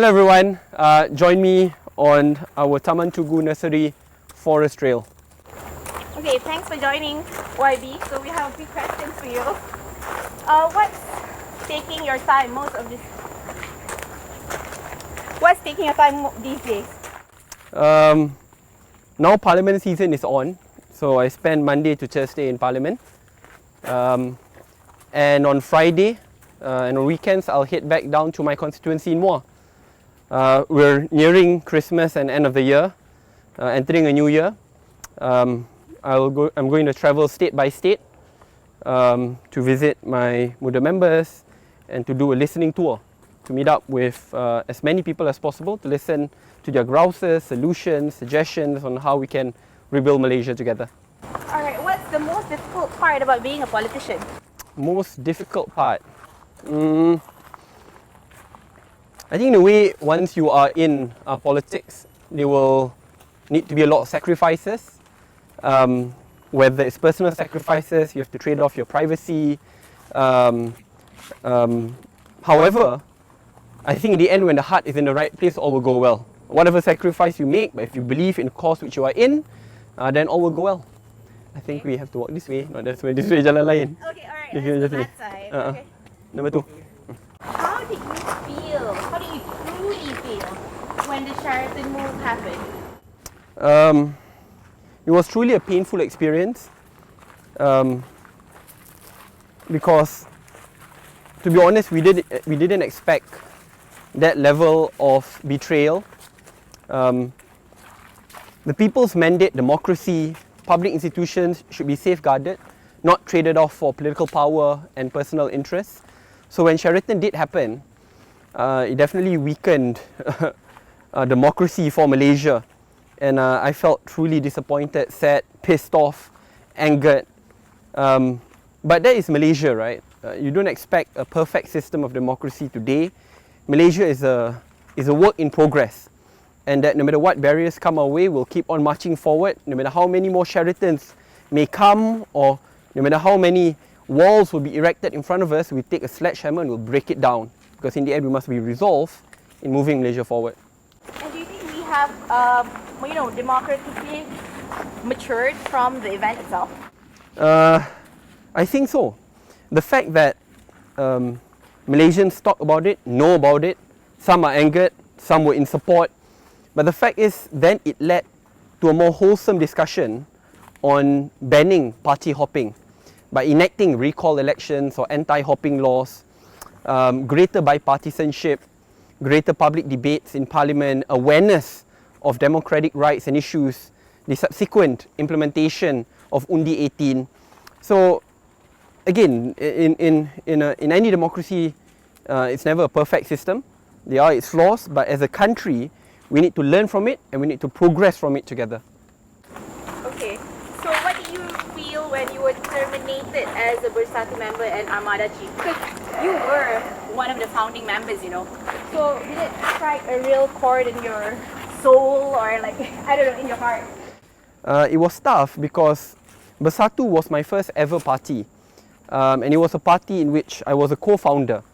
Hello everyone, join me on our Taman Tugu Nursery Forest Trail. Okay, thanks for joining YB. So we have a few questions for you. What's taking your time most of this? What's taking your time these days? Now Parliament season is on, so I spend Monday to Thursday in Parliament. And on Friday and on weekends I'll head back down to my constituency in Muda. We're nearing Christmas and end of the year, entering a new year. I'm going to travel state by state to visit my Muda members and to do a listening tour, to meet up with as many people as possible to listen to their grouses, solutions, suggestions on how we can rebuild Malaysia together. Alright, what's the most difficult part about being a politician? Most difficult part? I think in a way, once you are in politics, there will need to be a lot of sacrifices. Whether it's personal sacrifices, you have to trade off your privacy. However, I think in the end, when the heart is in the right place, all will go well. Whatever sacrifice you make, but if you believe in the cause which you are in, then all will go well. I think we have to walk this way, not this way, jalan lain. Okay, alright, let's go that side. Okay. Number 2. How did you feel? How did you truly feel when the Sheraton move happened? It was truly a painful experience because, to be honest, we didn't expect that level of betrayal. The people's mandate, democracy, public institutions should be safeguarded, not traded off for political power and personal interests. So when Sheraton did happen, it definitely weakened democracy for Malaysia. And I felt truly disappointed, sad, pissed off, angered. But that is Malaysia, right? You don't expect a perfect system of democracy today. Malaysia is a work in progress. And that no matter what barriers come our way, we'll keep on marching forward. No matter how many more Sheratons may come, or no matter how many walls will be erected in front of us, we take a sledgehammer and we'll break it down. Because in the end, we must be resolved in moving Malaysia forward. And do you think we have, democratically matured from the event itself? I think so. The fact that Malaysians talk about it, know about it, some are angered, some were in support, but the fact is then it led to a more wholesome discussion on banning party hopping by enacting recall elections or anti-hopping laws, greater bipartisanship, greater public debates in Parliament, awareness of democratic rights and issues, the subsequent implementation of Undi 18. So again, in any democracy, it's never a perfect system. There are its flaws, but as a country, we need to learn from it and we need to progress from it together. Okay, so what did you feel when you were terminated as a Bersatu member and Armada chief? Because you were one of the founding members, you know. So did it strike a real chord in your soul or in your heart? It was tough because Bersatu was my first ever party. And it was a party in which I was a co-founder.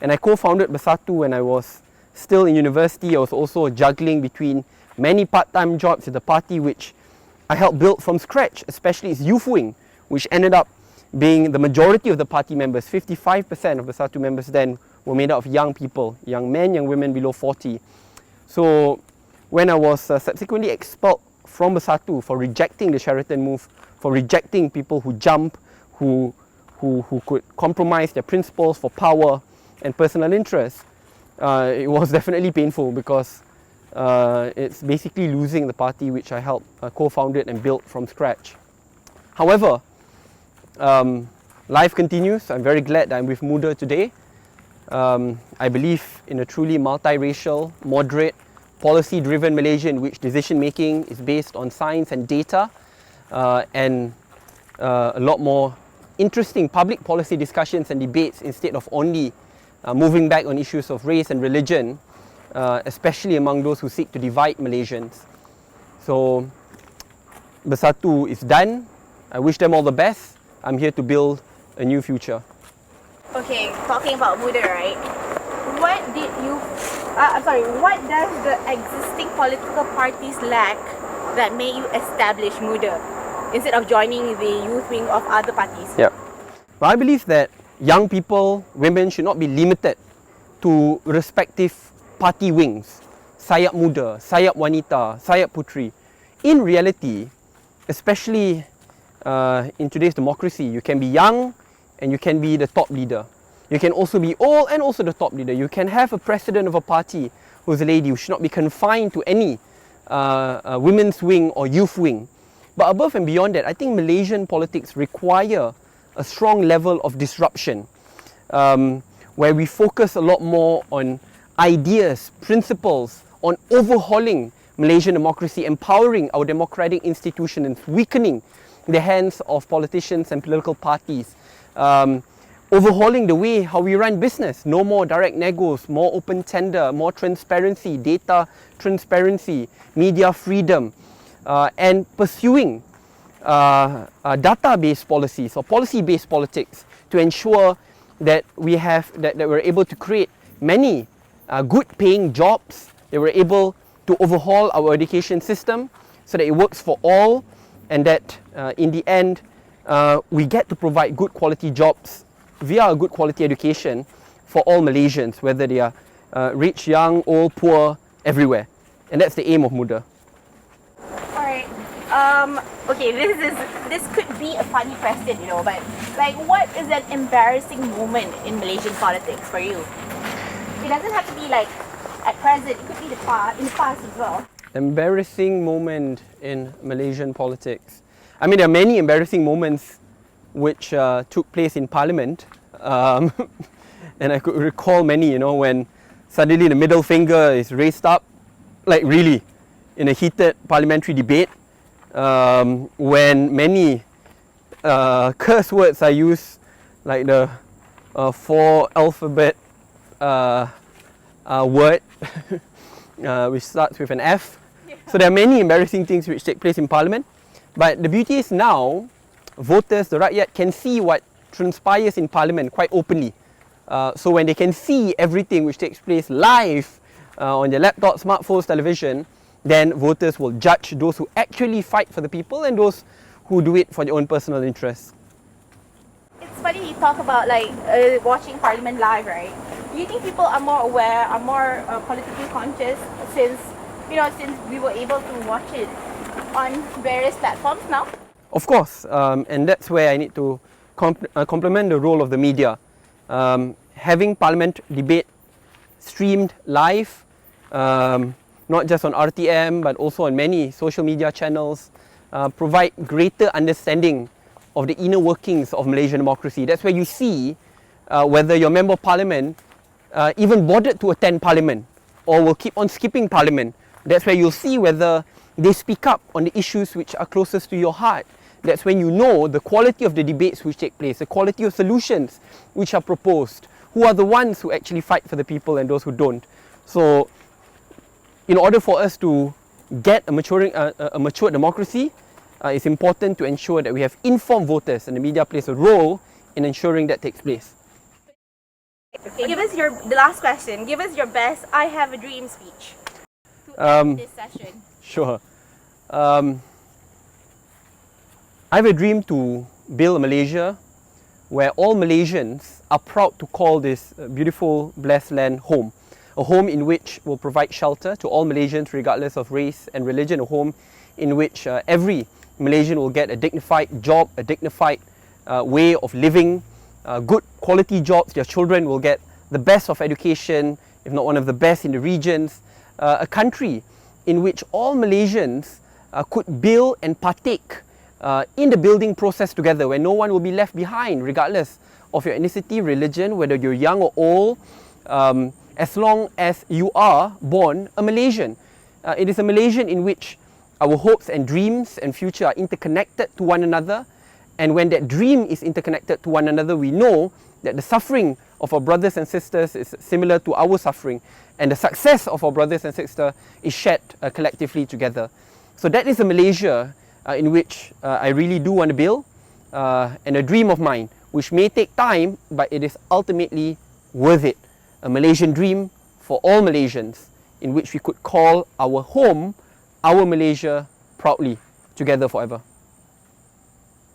And I co-founded Bersatu when I was still in university. I was also juggling between many part-time jobs at the party which I helped build from scratch, especially its youth wing, which ended up being the majority of the party members. 55% of Bersatu members then were made up of young people, young men, young women below 40. So when I was subsequently expelled from Bersatu for rejecting the Sheraton move, for rejecting people who jump, who could compromise their principles for power and personal interest, it was definitely painful because it's basically losing the party which I helped co-founded and built from scratch. However, life continues. I'm very glad that I'm with Muda today. I believe in a truly multiracial, moderate, policy-driven Malaysia in which decision-making is based on science and data and a lot more interesting public policy discussions and debates instead of only moving back on issues of race and religion, especially among those who seek to divide Malaysians. So Bersatu is done. I wish them all the best. I'm here to build a new future. Okay, talking about Muda, right? What did you what does the existing political parties lack that made you establish Muda instead of joining the youth wing of other parties? Yeah. But I believe that young people, women should not be limited to respective party wings. Sayap Muda, Sayap Wanita, Sayap Putri. In reality, especially in today's democracy, you can be young and you can be the top leader. You can also be old and also the top leader. You can have a president of a party who's a lady who should not be confined to any women's wing or youth wing. But above and beyond that, I think Malaysian politics require a strong level of disruption, where we focus a lot more on ideas, principles, on overhauling Malaysian democracy, empowering our democratic institutions, weakening the hands of politicians and political parties, overhauling the way how we run business. No more direct negos, more open tender, more transparency, data transparency, media freedom, and pursuing data-based policies or policy-based politics to ensure that that we're able to create many good-paying jobs, that we're able to overhaul our education system so that it works for all, and that in the end we get to provide good quality jobs via a good quality education for all Malaysians, whether they are rich, young, old, poor, everywhere. And that's the aim of Muda. Alright, okay, this could be a funny question, you know, but like, what is an embarrassing moment in Malaysian politics for you? It doesn't have to be like at present, it could be in the past as well. Embarrassing moment in Malaysian politics. I mean, there are many embarrassing moments which took place in Parliament, and I could recall many, you know, when suddenly the middle finger is raised up, like really, in a heated parliamentary debate, when many curse words are used, like the 4-alphabet word, which starts with an F. So there are many embarrassing things which take place in Parliament. But the beauty is now, voters, the rakyat, can see what transpires in Parliament quite openly. So when they can see everything which takes place live on their laptop, smartphones, television, then voters will judge those who actually fight for the people and those who do it for their own personal interests. It's funny you talk about like watching Parliament live, right? Do you think people are more aware, are more politically conscious since we were able to watch it on various platforms now? Of course, and that's where I need to compliment the role of the media. Having Parliament debate streamed live, not just on RTM but also on many social media channels, provide greater understanding of the inner workings of Malaysian democracy. That's where you see whether your member of Parliament even bothered to attend Parliament or will keep on skipping Parliament. That's where you'll see whether they speak up on the issues which are closest to your heart. That's when you know the quality of the debates which take place, the quality of solutions which are proposed, who are the ones who actually fight for the people and those who don't. So, in order for us to get a mature democracy, it's important to ensure that we have informed voters, and the media plays a role in ensuring that takes place. Okay, give us the last question. Give us your best "I have a dream" speech to end this session. Sure. I have a dream to build a Malaysia where all Malaysians are proud to call this beautiful, blessed land home. A home in which will provide shelter to all Malaysians regardless of race and religion. A home in which every Malaysian will get a dignified job, a dignified way of living, good quality jobs. Their children will get the best of education, if not one of the best in the regions. A country in which all Malaysians could build and partake in the building process together, where no one will be left behind regardless of your ethnicity, religion, whether you're young or old, as long as you are born a Malaysian. It is a Malaysian in which our hopes and dreams and future are interconnected to one another, and when that dream is interconnected to one another, we know that the suffering of our brothers and sisters is similar to our suffering, and the success of our brothers and sisters is shared collectively together. So that is a Malaysia in which I really do want to build, and a dream of mine, which may take time, but it is ultimately worth it. A Malaysian dream for all Malaysians, in which we could call our home, our Malaysia, proudly, together forever.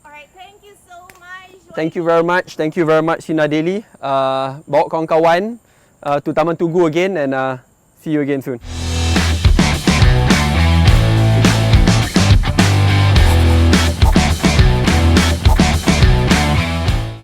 Alright, thank you so much. Thank you very much Sinar Daily. Bawa kawan-kawan to Taman Tugu again and see you again soon.